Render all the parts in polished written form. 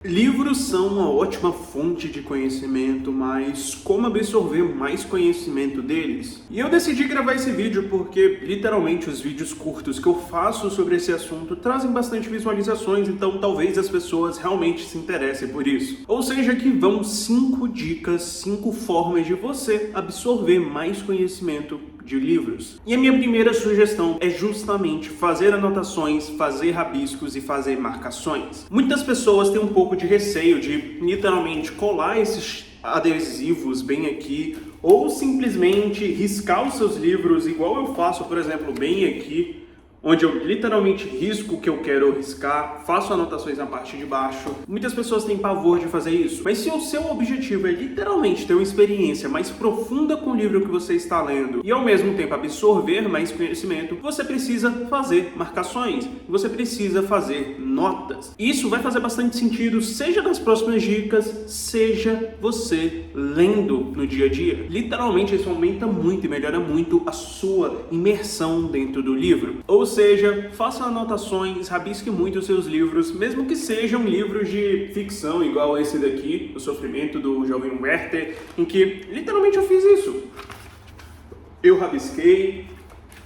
Livros são uma ótima fonte de conhecimento, mas como absorver mais conhecimento deles? E eu decidi gravar esse vídeo porque, literalmente, os vídeos curtos que eu faço sobre esse assunto trazem bastante visualizações, então talvez as pessoas realmente se interessem por isso. Ou seja, que vão 5 dicas, 5 formas de você absorver mais conhecimento de livros. E a minha primeira sugestão é justamente fazer anotações, fazer rabiscos e fazer marcações. Muitas pessoas têm um pouco de receio de literalmente colar esses adesivos bem aqui ou simplesmente riscar os seus livros igual eu faço, por exemplo, bem aqui, onde eu literalmente risco o que eu quero riscar, faço anotações na parte de baixo. Muitas pessoas têm pavor de fazer isso, mas se o seu objetivo é literalmente ter uma experiência mais profunda com o livro que você está lendo e ao mesmo tempo absorver mais conhecimento, você precisa fazer marcações, você precisa fazer notas. Isso vai fazer bastante sentido, seja nas próximas dicas, seja você lendo no dia a dia. Literalmente isso aumenta muito e melhora muito a sua imersão dentro do livro. Ou seja, faça anotações, rabisque muito os seus livros, mesmo que sejam livros de ficção, igual esse daqui, O Sofrimento do Jovem Werther, em que literalmente eu fiz isso. Eu rabisquei,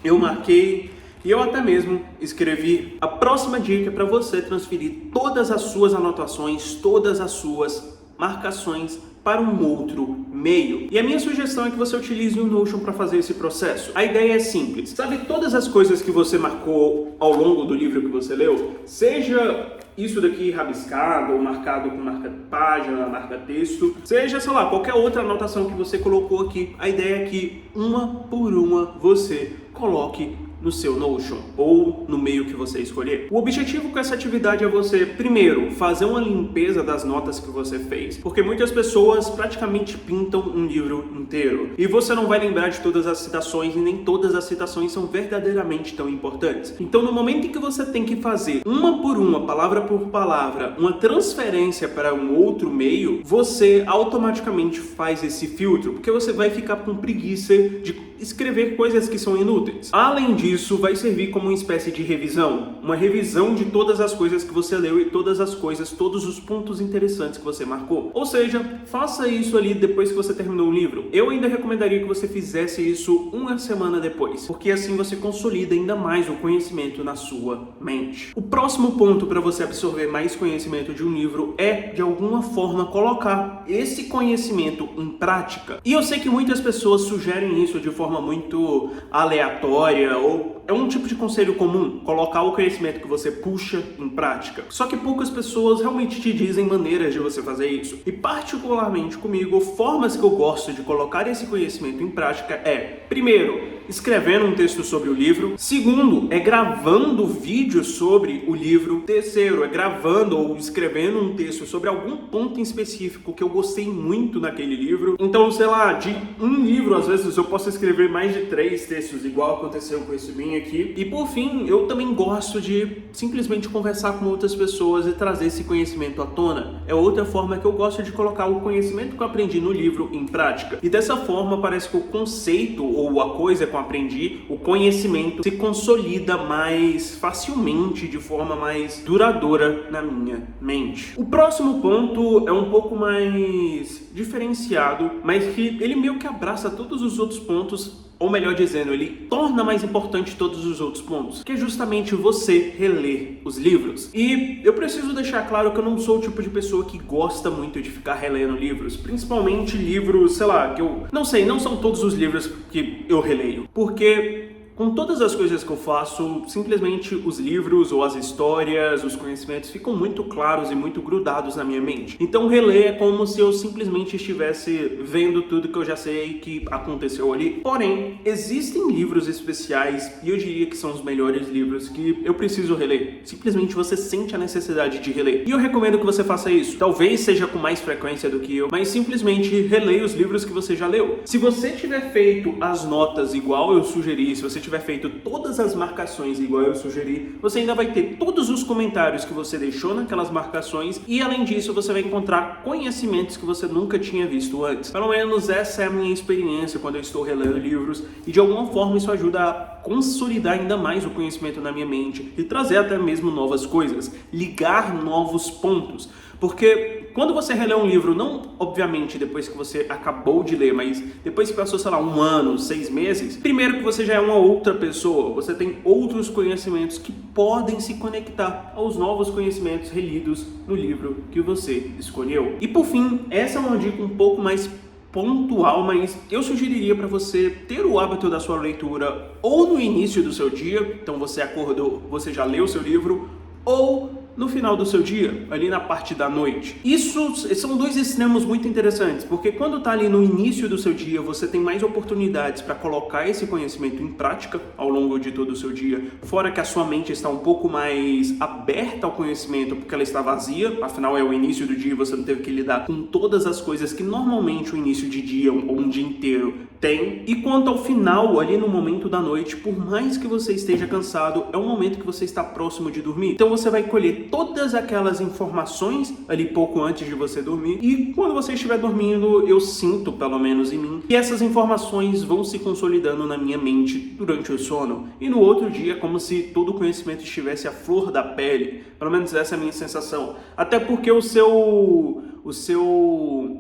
eu marquei e eu até mesmo escrevi. A próxima dica é para você transferir todas as suas anotações, todas as suas marcações para um outro meio. E a minha sugestão é que você utilize o Notion para fazer esse processo. A ideia é simples. Sabe todas as coisas que você marcou ao longo do livro que você leu? Seja isso daqui rabiscado ou marcado com marca-página, marca-texto, seja, sei lá, qualquer outra anotação que você colocou aqui. A ideia é que, uma por uma, você coloque no seu Notion ou no meio que você escolher. O objetivo com essa atividade é você, primeiro, fazer uma limpeza das notas que você fez, porque muitas pessoas praticamente pintam um livro inteiro e você não vai lembrar de todas as citações e nem todas as citações são verdadeiramente tão importantes. Então, no momento em que você tem que fazer uma por uma, palavra por palavra, uma transferência para um outro meio, você automaticamente faz esse filtro, porque você vai ficar com preguiça de escrever coisas que são inúteis. Além disso, vai servir como uma espécie de revisão, uma revisão de todas as coisas que você leu e todas as coisas, todos os pontos interessantes que você marcou. Ou seja, faça isso ali depois que você terminou o livro. Eu ainda recomendaria que você fizesse isso uma semana depois, porque assim você consolida ainda mais o conhecimento na sua mente. O próximo ponto para você absorver mais conhecimento de um livro é, de alguma forma, colocar esse conhecimento em prática. E eu sei que muitas pessoas sugerem isso de forma muito aleatória, ou é um tipo de conselho comum, colocar o conhecimento que você puxa em prática. Só que poucas pessoas realmente te dizem maneiras de você fazer isso. E particularmente comigo, formas que eu gosto de colocar esse conhecimento em prática é, primeiro, escrevendo um texto sobre o livro. Segundo, é gravando vídeo sobre o livro. Terceiro, é gravando ou escrevendo um texto sobre algum ponto em específico que eu gostei muito naquele livro. Então, sei lá, de um livro, às vezes eu posso escrever mais de 3 textos, igual aconteceu com esse bem aqui. E por fim, eu também gosto de simplesmente conversar com outras pessoas e trazer esse conhecimento à tona. É outra forma que eu gosto de colocar o conhecimento que eu aprendi no livro em prática. E dessa forma, parece que o conceito ou a coisa que eu aprendi, o conhecimento se consolida mais facilmente, de forma mais duradoura na minha mente. O próximo ponto é um pouco mais diferenciado, mas que ele meio que abraça todos os outros pontos, ou melhor dizendo, ele torna mais importante todos os outros pontos, que é justamente você reler os livros. E eu preciso deixar claro que eu não sou o tipo de pessoa que gosta muito de ficar relendo livros, principalmente livros, sei lá, que eu não sei, não são todos os livros que eu releio, porque com todas as coisas que eu faço, simplesmente os livros ou as histórias, os conhecimentos ficam muito claros e muito grudados na minha mente. Então reler é como se eu simplesmente estivesse vendo tudo que eu já sei que aconteceu ali. Porém, existem livros especiais e eu diria que são os melhores livros que eu preciso reler. Simplesmente você sente a necessidade de reler. E eu recomendo que você faça isso. Talvez seja com mais frequência do que eu, mas simplesmente releia os livros que você já leu. Se você tiver feito as notas igual eu sugeri, se você tiver feito todas as marcações igual eu sugeri, você ainda vai ter todos os comentários que você deixou naquelas marcações e, além disso, você vai encontrar conhecimentos que você nunca tinha visto antes. Pelo menos essa é a minha experiência quando eu estou relendo livros e, de alguma forma, isso ajuda a consolidar ainda mais o conhecimento na minha mente e trazer até mesmo novas coisas, ligar novos pontos. Porque quando você relê um livro, não obviamente depois que você acabou de ler, mas depois que passou, sei lá, 1 ano, 6 meses, primeiro que você já é uma outra pessoa, você tem outros conhecimentos que podem se conectar aos novos conhecimentos relidos no livro que você escolheu. E por fim, essa é uma dica um pouco mais pontual, mas eu sugeriria para você ter o hábito da sua leitura ou no início do seu dia, então você acordou, você já leu o seu livro, ou no final do seu dia, ali na parte da noite. Isso são dois extremos muito interessantes, porque quando está ali no início do seu dia, você tem mais oportunidades para colocar esse conhecimento em prática ao longo de todo o seu dia, fora que a sua mente está um pouco mais aberta ao conhecimento, porque ela está vazia, afinal é o início do dia e você não teve que lidar com todas as coisas que normalmente o início de dia ou um dia inteiro tem. E quanto ao final, ali no momento da noite, por mais que você esteja cansado, é um momento que você está próximo de dormir. Então você vai colher todas aquelas informações ali pouco antes de você dormir, e quando você estiver dormindo, eu sinto, pelo menos em mim, que essas informações vão se consolidando na minha mente durante o sono, e no outro dia como se todo o conhecimento estivesse à flor da pele. Pelo menos essa é a minha sensação, até porque o seu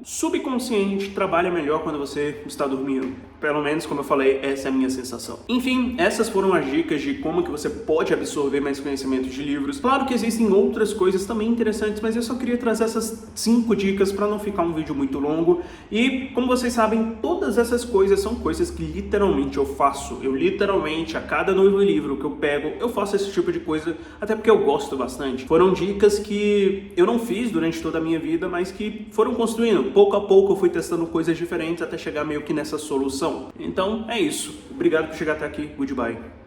subconsciente trabalha melhor quando você está dormindo. Pelo menos, como eu falei, essa é a minha sensação. Enfim, essas foram as dicas de como que você pode absorver mais conhecimentos de livros. Claro que existem outras coisas também interessantes, mas eu só queria trazer essas 5 dicas para não ficar um vídeo muito longo. E, como vocês sabem, todas essas coisas são coisas que literalmente eu faço. Eu literalmente, a cada novo livro que eu pego, eu faço esse tipo de coisa, até porque eu gosto bastante. Foram dicas que eu não fiz durante toda a minha vida, mas que foram construindo. Pouco a pouco eu fui testando coisas diferentes até chegar meio que nessa solução. Então é isso. Obrigado por chegar até aqui. Goodbye.